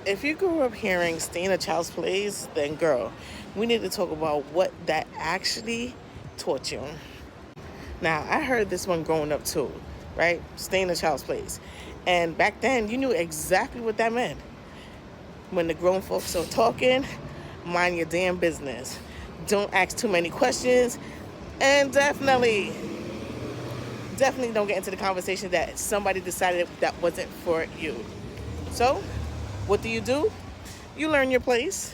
If you grew up hearing stay in a child's place, then girl, we need to talk about what that actually taught you. Now, I heard this one growing up too, right? Stay in a child's place. And back then, you knew exactly what that meant. When the grown folks are talking, mind your damn business. Don't ask too many questions. And definitely don't get into the conversation that somebody decided that wasn't for you. So, what do? You learn your place.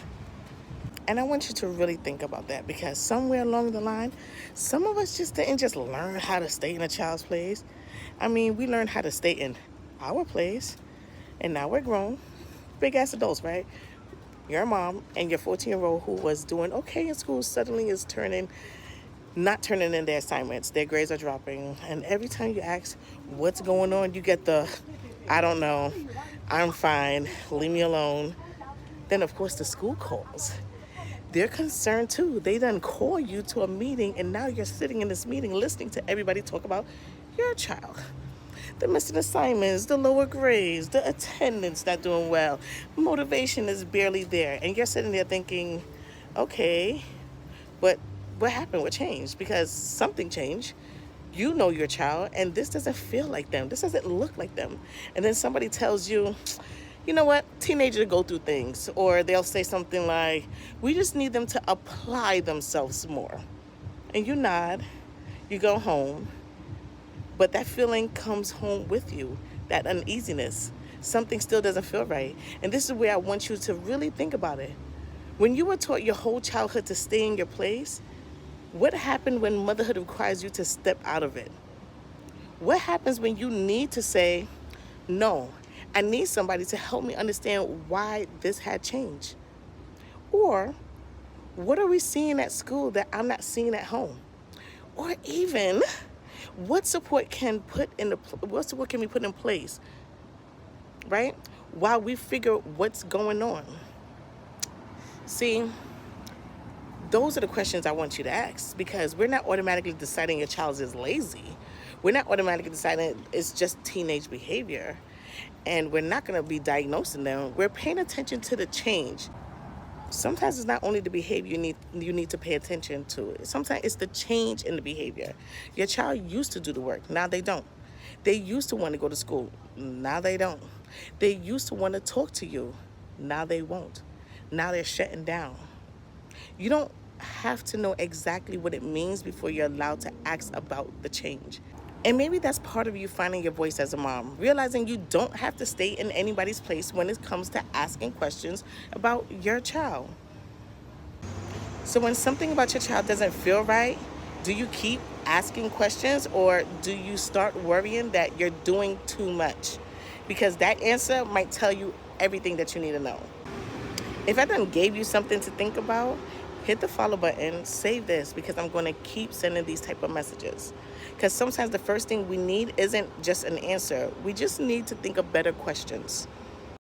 And I want you to really think about that because somewhere along the line, some of us just didn't just learn how to stay in a child's place. I mean, we learned how to stay in our place, and now we're grown, big ass adults, right? Your mom and your 14-year-old who was doing okay in school suddenly is not turning in their assignments. Their grades are dropping. And every time you ask what's going on, you get I don't know, I'm fine, leave me alone. Then, of course, the school calls. They're concerned too. They done call you to a meeting, and now you're sitting in this meeting listening to everybody talk about your child. The missing assignments, the lower grades, the attendance not doing well, motivation is barely there. And you're sitting there thinking, okay, but what happened? What changed? Because something changed. You know your child, and this doesn't feel like them. This doesn't look like them. And then somebody tells you, you know what, teenagers go through things. Or they'll say something like, we just need them to apply themselves more. And you nod, you go home, but that feeling comes home with you, that uneasiness. Something still doesn't feel right. And this is where I want you to really think about it. When you were taught your whole childhood to stay in your place, what happened when motherhood requires you to step out of it? What happens when you need to say, no, I need somebody to help me understand why this had changed? Or what are we seeing at school that I'm not seeing at home? Or even what support can we put in place, right? While we figure what's going on. See, those are the questions I want you to ask, because we're not automatically deciding your child is lazy. We're not automatically deciding it's just teenage behavior. And we're not going to be diagnosing them. We're paying attention to the change. Sometimes it's not only the behavior you need to pay attention to. Sometimes it's the change in the behavior. Your child used to do the work. Now they don't. They used to want to go to school. Now they don't. They used to want to talk to you. Now they won't. Now they're shutting down. You don't have to know exactly what it means before you're allowed to ask about the change. And maybe that's part of you finding your voice as a mom, realizing you don't have to stay in anybody's place when it comes to asking questions about your child. So when something about your child doesn't feel right, do you keep asking questions, or do you start worrying that you're doing too much? Because that answer might tell you everything that you need to know. If I done gave you something to think about, hit the follow button, save this, because I'm going to keep sending these type of messages. Because sometimes the first thing we need isn't just an answer. We just need to think of better questions.